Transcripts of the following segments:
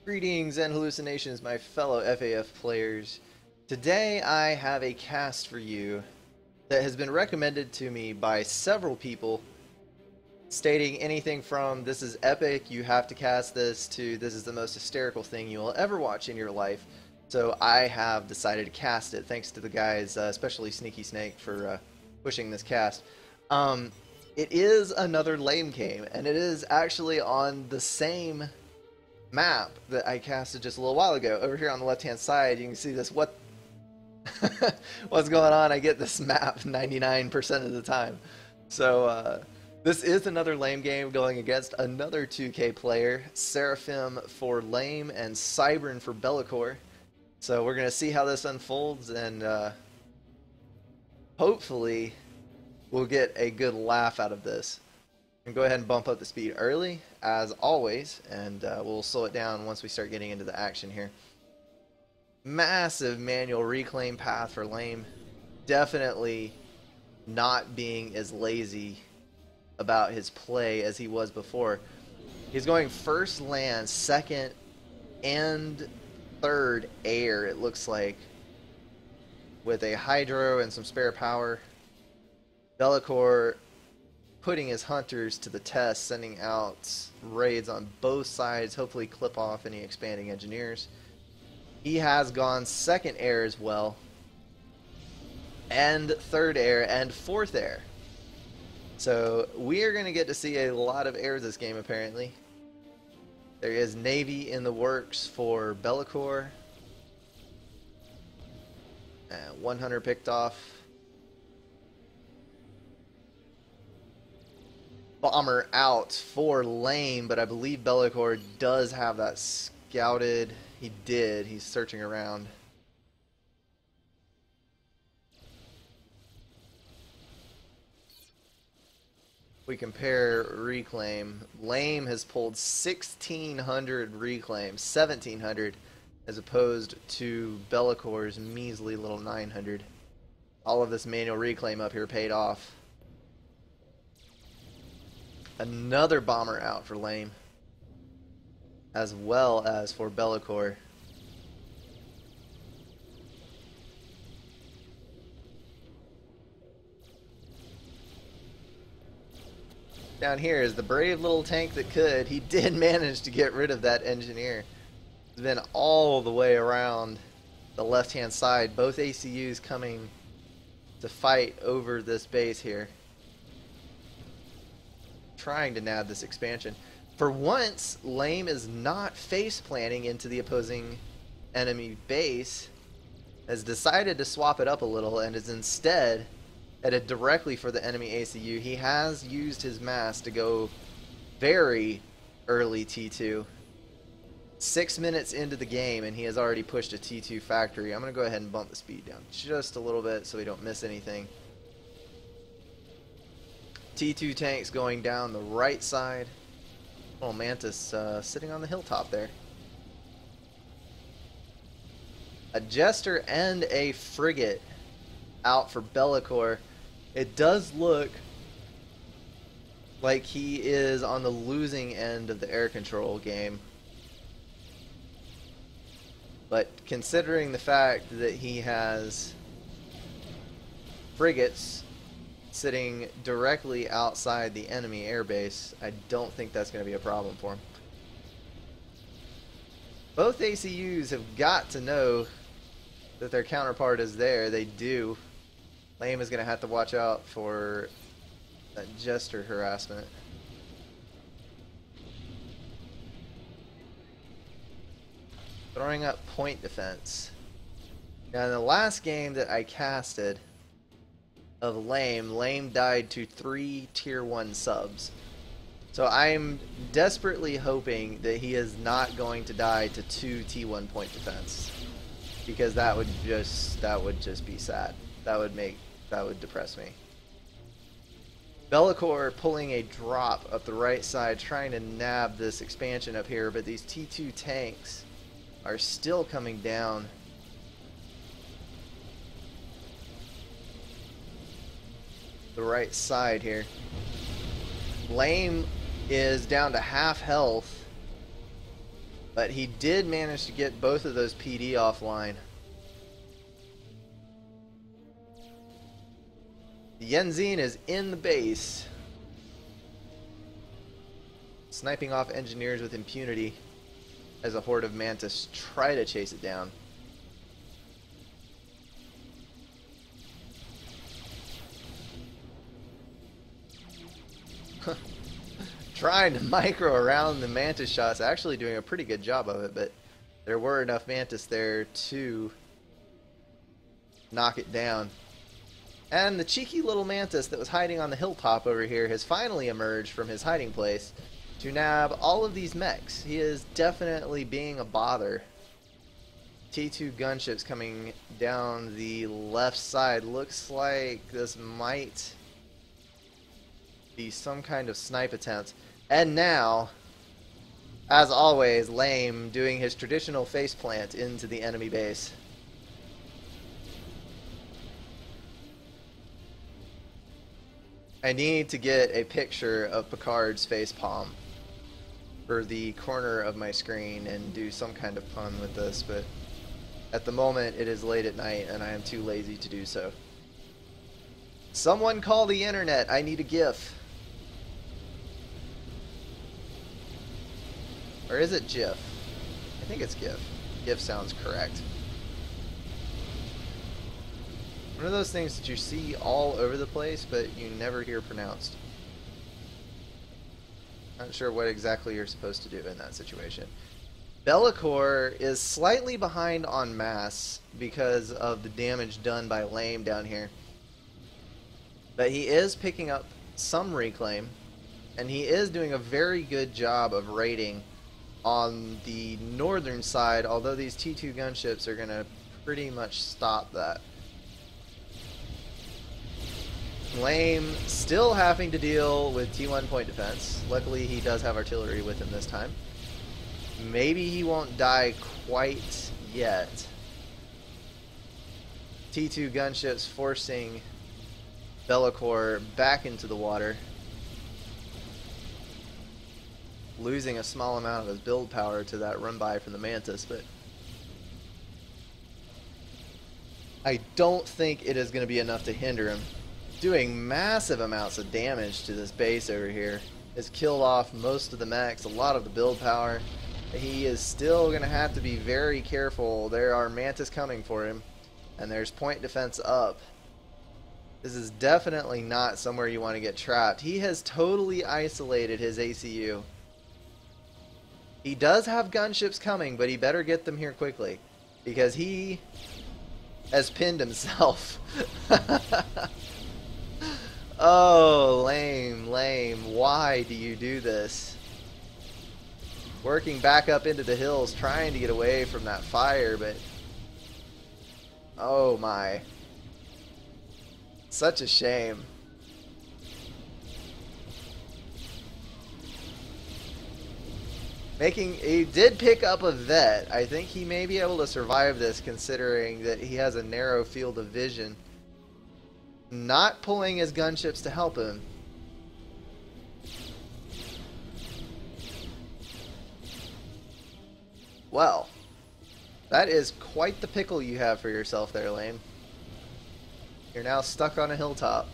Greetings and hallucinations, my fellow FAF players. Today I have a cast for you that has been recommended to me by several people, stating anything from "this is epic, you have to cast this" to "this is the most hysterical thing you will ever watch in your life." So I have decided to cast it, thanks to the guys, especially Sneaky Snake, for pushing this cast. It is another lame game, and it is actually on the same map that I casted just a little while ago. Over here on the left hand side, you can see this. What's going on? I get this map 99% of the time. So this is another lame game going against another 2K player, Seraphim for lame and Cybern for Be'lakor. So we're gonna see how this unfolds, and hopefully we'll get a good laugh out of this. And go ahead and bump up the speed early, as always, and we'll slow it down once we start getting into the action here. Massive manual reclaim path for lame. Definitely not being as lazy about his play as he was before. He's going first land, second, and third air, it looks like, with a hydro and some spare power. Be'lakor putting his hunters to the test, sending out raids on both sides, hopefully clip off any expanding engineers. He has gone second air as well, and third air, and fourth air. So we are going to get to see a lot of airs this game, apparently. There is Navy in the works for Be'lakor. 100 picked off. Bomber out for lame, but I believe Be'lakor does have that scouted. He did. He's searching around. We compare reclaim. Lame has pulled 1,600 reclaim, 1,700, as opposed to Be'lakor's measly little 900. All of this manual reclaim up here paid off. Another bomber out for lame, as well as for Be'lakor. Down here is the brave little tank that could. He did manage to get rid of that engineer. It's been all the way around the left-hand side. Both ACUs coming to fight over this base here, trying to nab this expansion. For once, lame is not face planting into the opposing enemy base, has decided to swap it up a little, and is instead headed directly for the enemy ACU. He has used his mass to go very early T2. 6 minutes into the game, and he has already pushed a T2 factory. I'm going to go ahead and bump the speed down just a little bit so we don't miss anything. T2 tanks going down the right side. Oh, Mantis sitting on the hilltop there. A Jester and a Frigate out for Be'lakor. It does look like he is on the losing end of the air control game. But considering the fact that he has frigates sitting directly outside the enemy airbase, I don't think that's going to be a problem for him. Both ACUs have got to know that their counterpart is there. They do. Lame is going to have to watch out for that Jester harassment. Throwing up point defense. Now in the last game that I casted of lame died to 3 tier 1 subs. So I'm desperately hoping that he is not going to die to 2 T1 point defense, because that would just be sad. That would depress me. Be'lakor pulling a drop up the right side, trying to nab this expansion up here, but these T2 tanks are still coming down. The right side here. Lame is down to half health, But he did manage to get both of those PD offline. Yenzine is in the base, sniping off engineers with impunity as a horde of Mantis try to chase it down. Trying to micro around the Mantis shots, actually doing a pretty good job of it, but there were enough Mantis there to knock it down. And the cheeky little Mantis that was hiding on the hilltop over here has finally emerged from his hiding place to nab all of these mechs. He is definitely being a bother. T2 gunships coming down the left side. Looks like this might be some kind of snipe attempt. And now, as always, Lame doing his traditional faceplant into the enemy base. I need to get a picture of Picard's facepalm for the corner of my screen and do some kind of pun with this, but at the moment it is late at night and I am too lazy to do so. Someone call the internet, I need a GIF. Or is it GIF? I think it's GIF. GIF sounds correct. One of those things that you see all over the place, but you never hear pronounced. Not sure what exactly you're supposed to do in that situation. Be'lakor is slightly behind on mass because of the damage done by Lame down here. But he is picking up some reclaim, and he is doing a very good job of raiding on the northern side, although these T2 gunships are going to pretty much stop that. Lame still having to deal with T1 point defense. Luckily he does have artillery with him this time. Maybe he won't die quite yet. T2 gunships forcing Be'lakor back into the water, losing a small amount of his build power to that run by from the Mantis, but I don't think it is going to be enough to hinder him. Doing massive amounts of damage to this base over here. Has killed off most of the mechs, a lot of the build power. He is still going to have to be very careful. There are Mantis coming for him, and there's point defense up. This is definitely not somewhere you want to get trapped. He has totally isolated his ACU. He does have gunships coming, but he better get them here quickly, because he has pinned himself. Oh, lame, lame. Why do you do this? Working back up into the hills, trying to get away from that fire, but oh my. Such a shame. He did pick up a vet. I think he may be able to survive this, considering that he has a narrow field of vision. Not pulling his gunships to help him. Well, that is quite the pickle you have for yourself there, Lame. You're now stuck on a hilltop.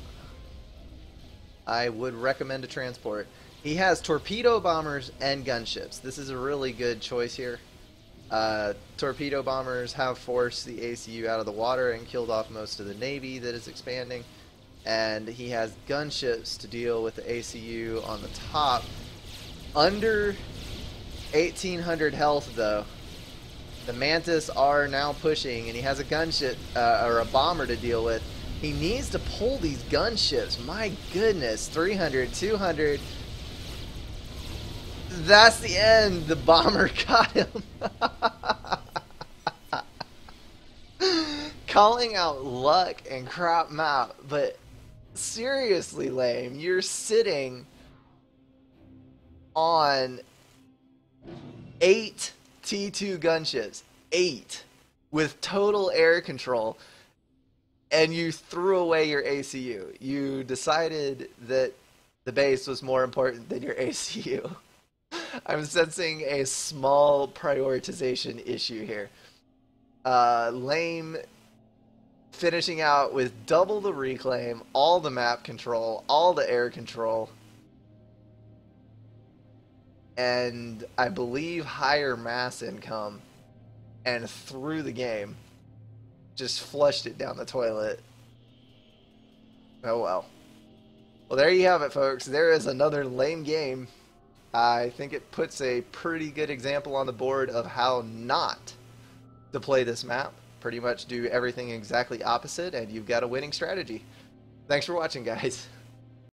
I would recommend a transport. He has torpedo bombers and gunships. This is a really good choice here. Torpedo bombers have forced the ACU out of the water and killed off most of the Navy that is expanding. And he has gunships to deal with the ACU on the top. Under 1800 health though. The Mantis are now pushing, and he has a gunship or a bomber to deal with. He needs to pull these gunships. My goodness, 300, 200. That's the end. The bomber got him. Calling out luck and crap map, but seriously, Lame, you're sitting on 8 T2 gunships, 8, with total air control, and you threw away your ACU. You decided that the base was more important than your ACU. I'm sensing a small prioritization issue here. Lame finishing out with double the reclaim, all the map control, all the air control, and I believe higher mass income, and through the game. Just flushed it down the toilet. Oh well. Well, there you have it, folks. There is another lame game. I think it puts a pretty good example on the board of how not to play this map. Pretty much do everything exactly opposite, and you've got a winning strategy. Thanks for watching, guys.